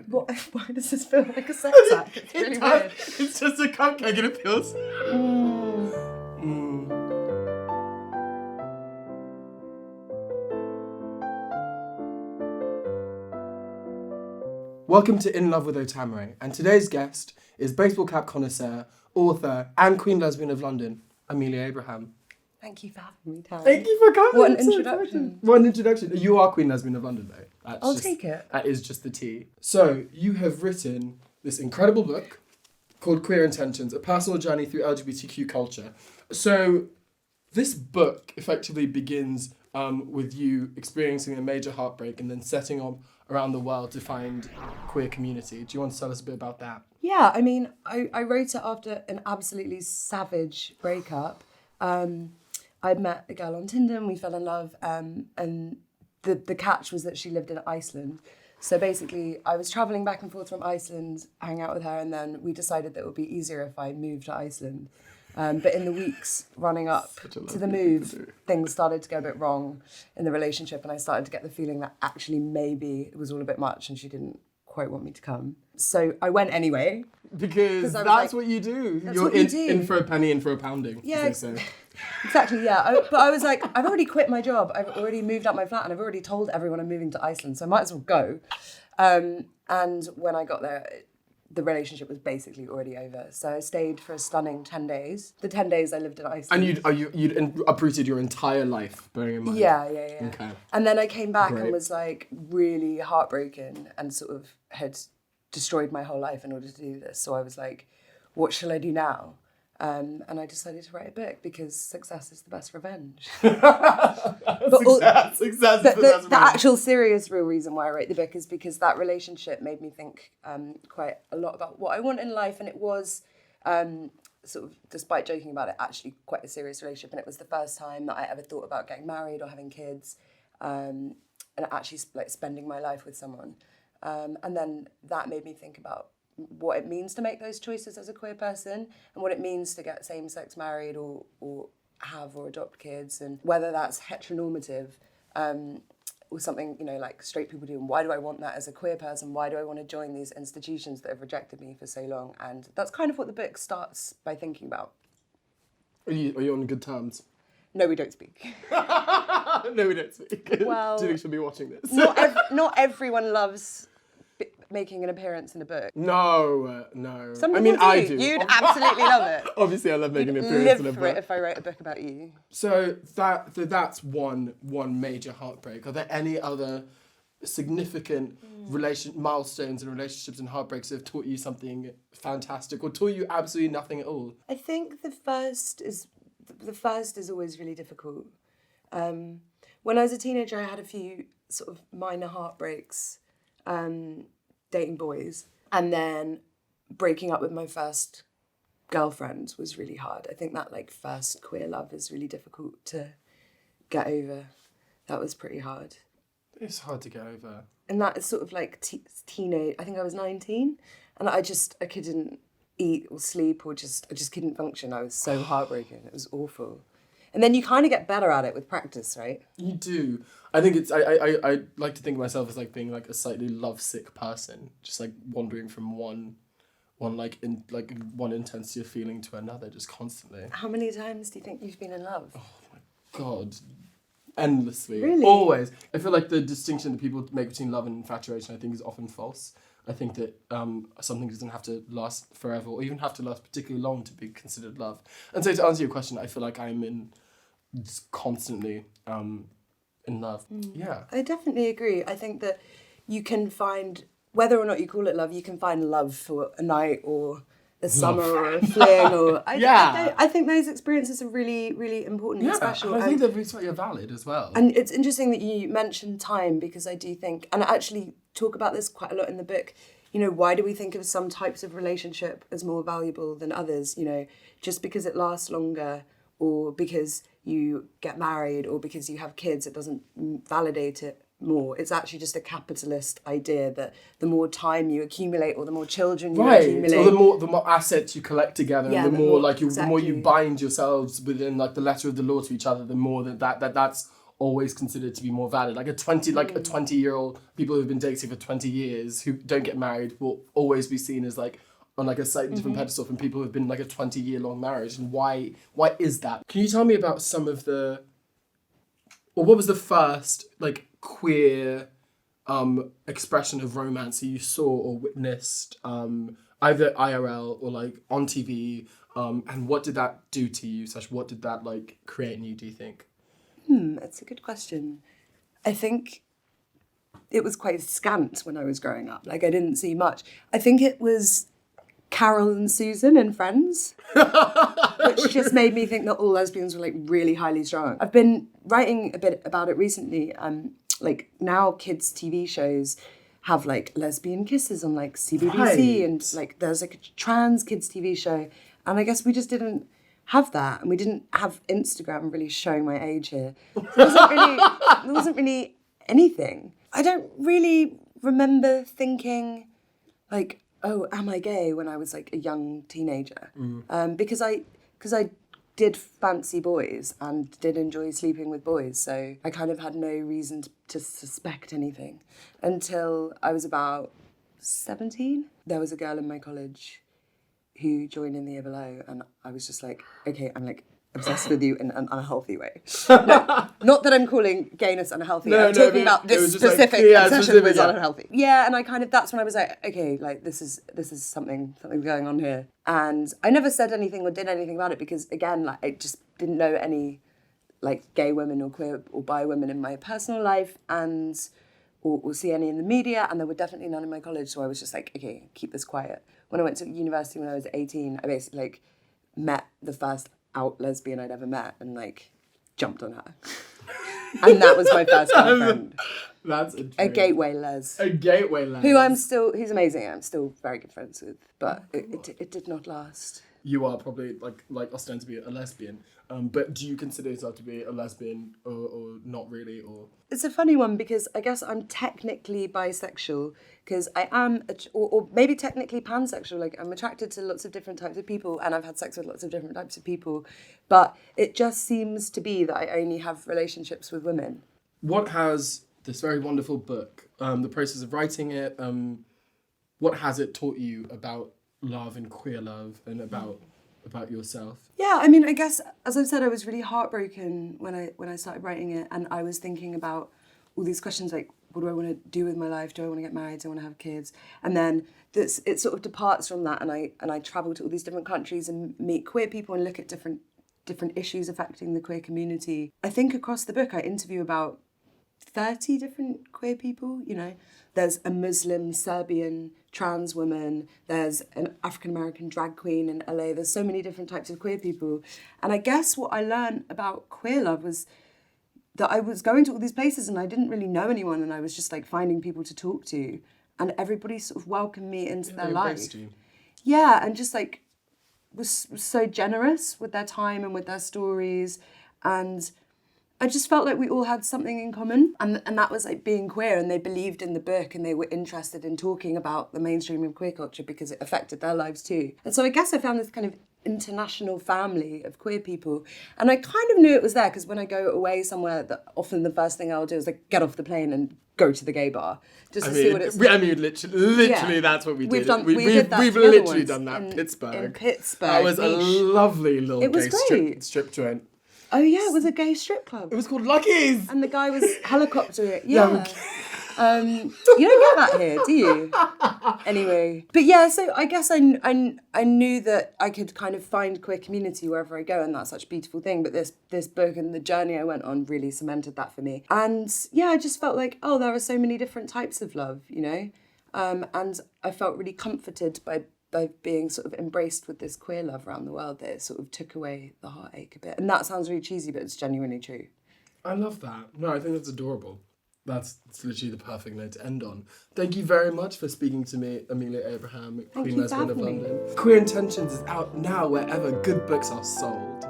Why does this feel like a sex act? It's really weird. It's just a cupcake and it feels... Welcome to In Love with Otamere, and today's guest is baseball cap connoisseur, author, and Queen Lesbian of London, Amelia Abraham. Thank you for having me, Taryn. Thank you for coming. What an introduction. What an introduction. You are Queen Lesbian of London, though. I'll take it. That is just the tea. So, you have written this incredible book called Queer Intentions, A Personal Journey Through LGBTQ Culture. So, this book effectively begins with you experiencing a major heartbreak and then setting off around the world to find queer community. Do you want to tell us a bit about that? Yeah, I mean, I wrote it after an absolutely savage breakup. I met a girl on Tinder and we fell in love, and the catch was that she lived in Iceland. So basically, I was travelling back and forth from Iceland, hanging out with her, and then we decided that it would be easier if I moved to Iceland. But in the weeks running up to the move, things started to go a bit wrong in the relationship, and I started to get the feeling that actually maybe it was all a bit much and she didn't quite want me to come. So I went anyway. Because that's what you do. You're in for a penny, in for a pounding. Yeah, exactly, yeah. But I was like, I've already quit my job. I've already moved out my flat and I've already told everyone I'm moving to Iceland, so I might as well go. And when I got there, the relationship was basically already over. So I stayed for a stunning 10 days. The 10 days I lived in Iceland. And you'd uprooted your entire life, bearing in mind? Yeah. Okay. And then I came back and was like really heartbroken and sort of had destroyed my whole life in order to do this. So I was like, what shall I do now? And I decided to write a book because success is the best revenge. Success is the best revenge. The actual serious real reason why I wrote the book is because that relationship made me think quite a lot about what I want in life, and it was sort of, despite joking about it, actually quite a serious relationship, and it was the first time that I ever thought about getting married or having kids, and actually like spending my life with someone. And then that made me think about what it means to make those choices as a queer person and what it means to get same-sex married or have or adopt kids, and whether that's heteronormative or something, like straight people do, and why do I want that as a queer person? Why do I want to join these institutions that have rejected me for so long? And that's kind of what the book starts by thinking about. Are you on good terms? No, we don't speak. No, we don't speak. Well, Jennings should be watching this. Not everyone loves making an appearance in a book. No. Some I mean, people I do. You'd absolutely love it. Obviously, I love making an You'd appearance live in a for book. it if I wrote a book about you. So that's one major heartbreak. Are there any other significant milestones in relationships and heartbreaks that have taught you something fantastic or taught you absolutely nothing at all? I think the first is always really difficult. When I was a teenager, I had a few sort of minor heartbreaks, dating boys, and then breaking up with my first girlfriend was really hard. I think that first queer love is really difficult to get over. That was pretty hard. It's hard to get over. And that is sort of teenage. I think I was 19, and I couldn't eat or sleep or I just couldn't function. I was so heartbroken. It was awful. And then you kind of get better at it with practice, right? You do. I think it's. I like to think of myself as being a slightly lovesick person, just wandering from one intensity of feeling to another, just constantly. How many times do you think you've been in love? Oh my God, endlessly. Really? Always. I feel like the distinction that people make between love and infatuation, I think, is often false. I think that something doesn't have to last forever or even have to last particularly long to be considered love. And so to answer your question, I feel like I'm just constantly in love. Yeah. I definitely agree. I think that you can find, whether or not you call it love, you can find love for a night or a summer or a fling. Or I think those experiences are really, really important and special. I think they're really valid as well. And it's interesting that you mentioned time, because I do think, and I actually talk about this quite a lot in the book, why do we think of some types of relationship as more valuable than others? Just because it lasts longer or because you get married or because you have kids, it doesn't validate it more. It's actually just a capitalist idea that the more time you accumulate or the more children you accumulate, or the more assets you collect together, and the more exactly. the more you bind yourselves within the letter of the law to each other, the more that's always considered to be more valid. Like a 20-year-old, people who've been dating for 20 years who don't get married will always be seen as like on like a slightly different pedestal from people who've been like a 20-year-long marriage. And why is that? Can you tell me about some of the, or what was the first like queer expression of romance that you saw or witnessed, either IRL or like on TV, and what did that do to you? What did that like create in you, do you think? That's a good question. I think it was quite scant when I was growing up. Like I didn't see much. I think it was Carol and Susan in Friends, which just made me think that all lesbians were like really highly strung. I've been writing a bit about it recently. Like now kids' TV shows have like lesbian kisses on like CBBC, Right. and like there's like a trans kids' TV show. And I guess we just didn't have that, and we didn't have Instagram. I'm really showing my age here. There wasn't really anything. I don't really remember thinking like, oh, am I gay when I was like a young teenager? Because I did fancy boys and did enjoy sleeping with boys, so I kind of had no reason to suspect anything until I was about 17. There was a girl in my college who joined in the year below, and I was just like, okay, I'm like obsessed with you in an unhealthy way. No, not that I'm calling gayness unhealthy. I'm talking about this specific obsession was unhealthy. Yeah, and I kind of, that's when I was like, okay, like this is something going on here. And I never said anything or did anything about it because again, like I just didn't know any like gay women or queer or bi women in my personal life, and or see any in the media, and there were definitely none in my college. So I was just like, okay, keep this quiet. When I went to university when I was 18, I basically like met the first out lesbian I'd ever met and like jumped on her. And that was my first girlfriend. That's a gateway les. A gateway les. Who's amazing. I'm still very good friends with, but it did not last. You are probably like ostensibly a lesbian, but do you consider yourself to be a lesbian or not really? Or it's a funny one because I guess I'm technically bisexual because I am, or maybe technically pansexual. Like I'm attracted to lots of different types of people and I've had sex with lots of different types of people, but it just seems to be that I only have relationships with women. What has this very wonderful book, the process of writing it, what has it taught you about love and queer love and about yourself? Yeah, I mean, I guess as I've said, I was really heartbroken when I started writing it, and I was thinking about all these questions like, what do I want to do with my life? Do I want to get married? Do I want to have kids? And then it sort of departs from that, and I travel to all these different countries and meet queer people and look at different issues affecting the queer community. I think across the book I interview about 30 different queer people, you know. There's a Muslim, Serbian, trans woman, there's an African-American drag queen in LA, there's so many different types of queer people. And I guess what I learned about queer love was that I was going to all these places and I didn't really know anyone, and I was just like finding people to talk to, and everybody sort of welcomed me into their life. You. Yeah, and just like was so generous with their time and with their stories, and I just felt like we all had something in common, and that was like being queer, and they believed in the book and they were interested in talking about the mainstream of queer culture because it affected their lives too. And so I guess I found this kind of international family of queer people, and I kind of knew it was there because when I go away somewhere, that often the first thing I'll do is like get off the plane and go to the gay bar just to see what it's. I mean, literally, yeah. That's what we did. We've literally done that in Pittsburgh. In Pittsburgh, that was a lovely little gay strip joint. Oh yeah, it was a gay strip club. It was called Lucky's. And the guy was helicoptering it. Yeah. You don't get that here, do you? Anyway. But yeah, so I guess I knew that I could kind of find queer community wherever I go, and that's such a beautiful thing. But this book and the journey I went on really cemented that for me. And yeah, I just felt like, oh, there are so many different types of love, you know? And I felt really comforted by being sort of embraced with this queer love around the world, that it sort of took away the heartache a bit. And that sounds really cheesy, but it's genuinely true. I love that. No, I think that's adorable. That's literally the perfect note to end on. Thank you very much for speaking to me, Amelia Abraham, Queen Lesbian of London. Queer Intentions is out now wherever good books are sold.